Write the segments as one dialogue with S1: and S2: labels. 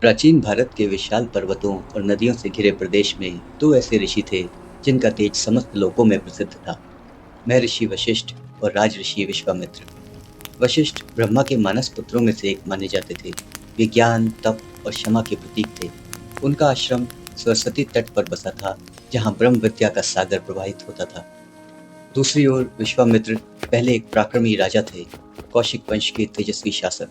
S1: प्राचीन भारत के विशाल पर्वतों और नदियों से घिरे प्रदेश में दो ऐसे ऋषि थे जिनका तेज समस्त लोकों में प्रसिद्ध था। महर्षि वशिष्ठ और राजऋषि विश्वामित्र। वशिष्ठ ब्रह्मा के मानस पुत्रों में से एक माने जाते थे। वे ज्ञान, तप और क्षमा के प्रतीक थे। उनका आश्रम सरस्वती तट पर बसा था, जहाँ ब्रह्म विद्या का सागर प्रवाहित होता था। दूसरी ओर विश्वामित्र पहले एक पराक्रमी राजा थे, कौशिक वंश के तेजस्वी शासक।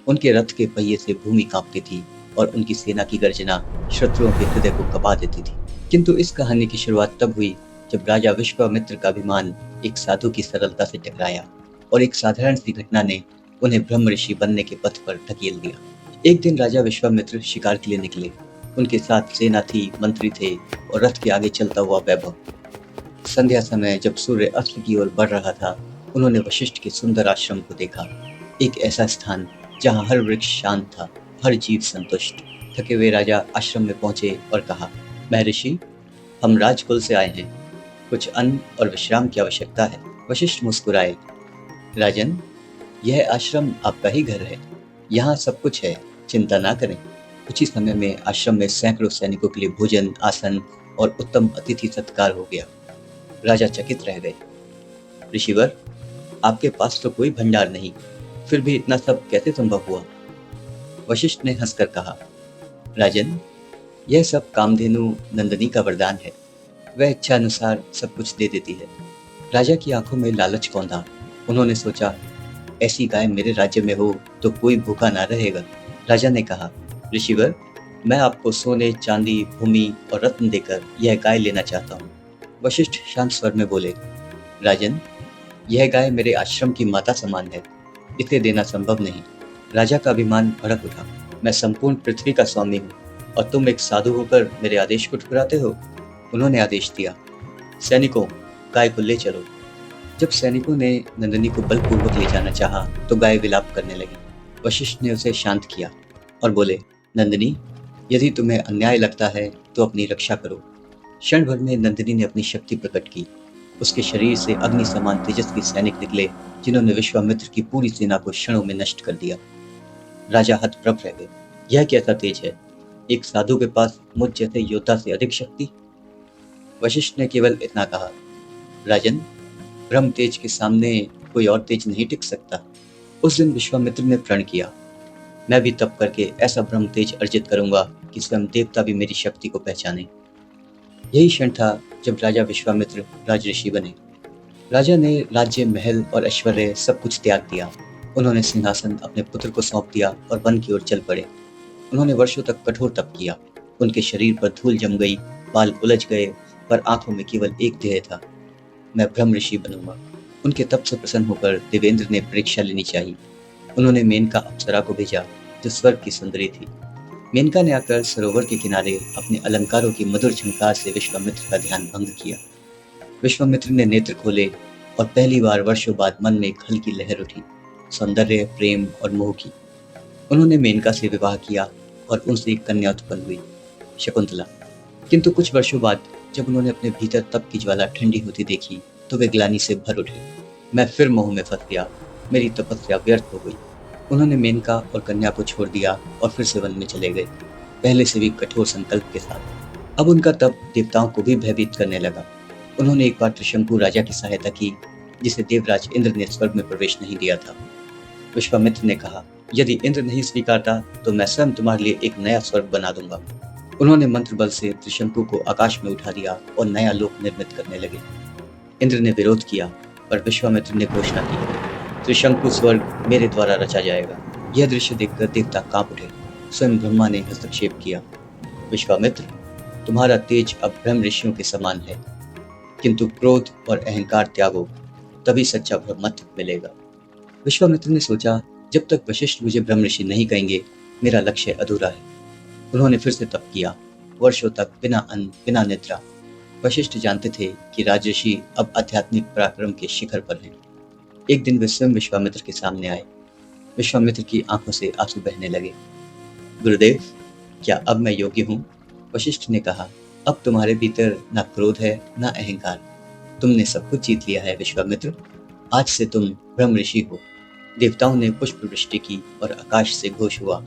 S1: उनके रथ के पहिए से भूमि कांपती थी और उनकी सेना की गर्जना शत्रुओं के हृदय को कबा देती थी। किंतु इस कहानी की शुरुआत तब हुई जब राजा विश्वामित्र का अभिमान एक साधु की सरलता से टकराया और एक साधारण सी घटना ने उन्हें ब्रह्म ऋषि बनने के पथ पर धकेल दिया। एक दिन राजा विश्वामित्र शिकार के लिए निकले। उनके साथ सेना थी, मंत्री थे और रथ के आगे चलता हुआ वैभव। संध्या समय जब सूर्य अस्त की ओर बढ़ रहा था, उन्होंने वशिष्ठ के सुंदर आश्रम को देखा। एक ऐसा स्थान जहाँ हर वृक्ष शांत था, हर जीव संतुष्ट। थके हुए राजा आश्रम में पहुंचे और कहा, महर्षि, हम राजकुल से आए हैं। कुछ अन्न और विश्राम की आवश्यकता है। वशिष्ठ मुस्कुराए। राजन, यह आश्रम आपका ही घर है। यहाँ सब कुछ है, चिंता ना करें। कुछ ही समय में आश्रम में सैकड़ों सैनिकों के लिए भोजन, आसन और उत्तम अतिथि सत्कार हो गया। राजा चकित रह गए। ऋषिवर, आपके पास तो कोई भंडार नहीं, फिर भी इतना सब कैसे संभव हुआ? वशिष्ठ ने हंसकर कहा, राजन, यह सब कामधेनु नंदिनी का वरदान है। वह इच्छा अनुसार सब कुछ दे देती है। राजा की आंखों में लालच कौंधा। उन्होंने सोचा, ऐसी गाय मेरे राज्य में हो तो कोई भूखा ना रहेगा। राजा ने कहा, ऋषिवर, मैं आपको सोने, चांदी, भूमि और रत्न देकर यह गाय लेना चाहता हूँ। वशिष्ठ शांत स्वर में बोले, राजन, यह गाय मेरे आश्रम की माता समान है। इसे देना संभव नहीं। राजा का अभिमान भड़क उठा। मैं संपूर्ण पृथ्वी का स्वामी हूँ और तुम एक साधु होकर मेरे आदेश को ठुकराते हो। उन्होंने आदेश दिया, सैनिकों, गाय को ले चलो। जब सैनिकों ने नंदिनी को बलपूर्वक ले जाना चाहा तो गाय विलाप करने लगी। वशिष्ठ ने उसे शांत किया और बोले, नंदिनी, यदि तुम्हें अन्याय लगता है तो अपनी रक्षा करो। क्षण भर में नंदिनी ने अपनी शक्ति प्रकट की। उसके शरीर से अग्नि समान तेजस्वी सैनिक निकले, जिन्होंने विश्वामित्र की पूरी सेना को क्षणों में नष्ट कर दिया। राजा हतप्रभ रह गए। यह कैसा तेज है? एक साधु के पास मुझ जैसे योद्धा से अधिक शक्ति? वशिष्ठ ने केवल इतना कहा, राजन, ब्रह्म तेज के सामने कोई और तेज नहीं टिक सकता। उस दिन विश्वामित्र ने प्रण किया, मैं भी तप करके ऐसा ब्रह्म तेज अर्जित करूंगा कि स्वयं देवता भी मेरी शक्ति को पहचाने। यही क्षण था जब राजा विश्वामित्र राजऋषि बने। राजा ने राज्य, महल और ऐश्वर्य सब कुछ त्याग दिया। उन्होंने सिंहासन अपने पुत्र को सौंप दिया और वन की ओर चल पड़े। उन्होंने वर्षों तक कठोर तप किया। उनके शरीर पर धूल जम गई, बाल उलझ गए, पर आंखों में केवल एक ध्येय था, मैं ब्रह्म ऋषि बनूंगा। उनके तप से प्रसन्न होकर देवेंद्र ने परीक्षा लेनी चाहिए। उन्होंने मेनका अप्सरा को भेजा, जो स्वर्ग की सुंदरी थी। मेनका ने आकर सरोवर के किनारे अपने अलंकारों की मधुर झंकार से विश्वामित्र का ध्यान भंग किया। विश्वामित्र ने नेत्र खोले और पहली बार वर्षों बाद मन में एक हल्की लहर उठी, सौंदर्य, प्रेम और मोह की। उन्होंने मेनका से विवाह किया और उनसे एक कन्या उत्पन्न हुई, शकुंतला। किंतु कुछ वर्षों बाद जब उन्होंने अपने भीतर तप की ज्वाला ठंडी होती देखी तो वे ग्लानि से भर उठे। मैं फिर मोह में फंस गया, मेरी तपस्या व्यर्थ हो गई। उन्होंने मेनका और कन्या को छोड़ दिया और फिर से वन में चले गए, पहले से भी कठोर संकल्प के साथ। अब उनका तप देवताओं को भी भयभीत करने लगा। उन्होंने एक बार त्रिशंकु राजा की सहायता की, जिसे देवराज इंद्र ने स्वर्ग में प्रवेश नहीं दिया था। विश्वामित्र ने कहा, यदि इंद्र नहीं स्वीकारता तो मैं स्वयं तुम्हारे लिए एक नया स्वर्ग बना दूंगा। उन्होंने मंत्र बल से त्रिशंकु को आकाश में उठा दिया और नया लोक निर्मित करने लगे। इंद्र ने विरोध किया, पर विश्वामित्र ने घोषणा की, त्रिशंकु स्वर्ग मेरे द्वारा रचा जाएगा। यह दृश्य देखकर देवता कांप उठे। स्वयं ब्रह्मा ने हस्तक्षेप किया, विश्वामित्र, तुम्हारा तेज अब ब्रह्म ऋषियों के समान है, किंतु क्रोध और अहंकार त्यागो, तभी सच्चा ब्रह्मत्व मिलेगा। विश्वामित्र ने सोचा, जब तक वशिष्ठ मुझे ब्रह्म ऋषि नहीं कहेंगे, मेरा लक्ष्य अधूरा है। उन्होंने फिर से तप किया, वर्षों तक बिना अन्न, बिना निद्रा। वशिष्ठ जानते थे कि राजऋषि अब आध्यात्मिक पराक्रम के शिखर पर हैं। एक दिन वे स्वयं विश्वामित्र के सामने आए। विश्वामित्र की आंखों से आंसू बहने लगे। गुरुदेव, क्या अब मैं योग्य हूँ? वशिष्ठ ने कहा, अब तुम्हारे भीतर ना क्रोध है, ना अहंकार। तुमने सब कुछ जीत लिया है विश्वामित्र। आज से तुम ब्रह्म ऋषि हो। देवताओं ने पुष्प वृष्टि की और आकाश से घोष हुआ,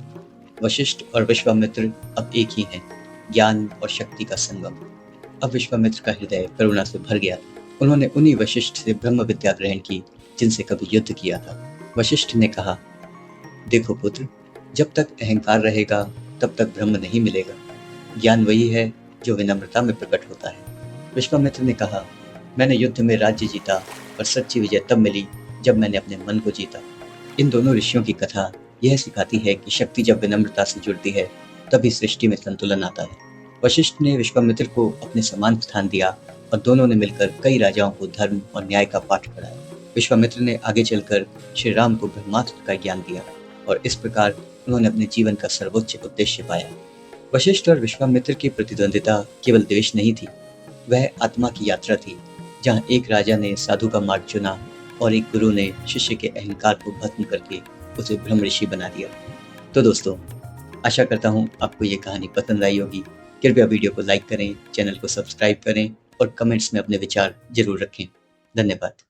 S1: वशिष्ठ और विश्वामित्र अब एक ही हैं, ज्ञान और शक्ति का संगम। अब विश्वामित्र का हृदय करुणा से भर गया। उन्होंने उन्हीं वशिष्ठ से ब्रह्म विद्या ग्रहण की जिनसे कभी युद्ध किया था। वशिष्ठ ने कहा, देखो पुत्र, जब तक अहंकार रहेगा तब तक ब्रह्म नहीं मिलेगा। ज्ञान वही है जो विनम्रता में प्रकट होता है। विश्वामित्र ने कहा, मैंने युद्ध में राज्य जीता और सच्ची विजय तब मिली जब मैंने अपने मन को जीता। इन दोनों ऋषियों की कथा यह सिखाती है कि शक्ति जब विनम्रता से जुड़ती है तभी सृष्टि में संतुलन आता है। वशिष्ठ ने विश्वामित्र को अपने समान स्थान दिया और दोनों ने मिलकर कई राजाओं को धर्म और न्याय का पाठ पढ़ाया। विश्वामित्र ने आगे चलकर श्री राम को ब्रह्मास्त्र का ज्ञान दिया और इस प्रकार उन्होंने अपने जीवन का सर्वोच्च उद्देश्य पाया। वशिष्ठ और विश्वामित्र की प्रतिद्वंदिता केवल द्वेष नहीं थी, वह आत्मा की यात्रा थी, जहाँ एक राजा ने साधु का मार्ग चुना और एक गुरु ने शिष्य के अहंकार को भस्म करके उसे ब्रह्म ऋषि बना दिया। तो दोस्तों, आशा करता हूँ आपको ये कहानी पसंद आई होगी। कृपया वीडियो को लाइक करें, चैनल को सब्सक्राइब करें और कमेंट्स में अपने विचार जरूर रखें। धन्यवाद।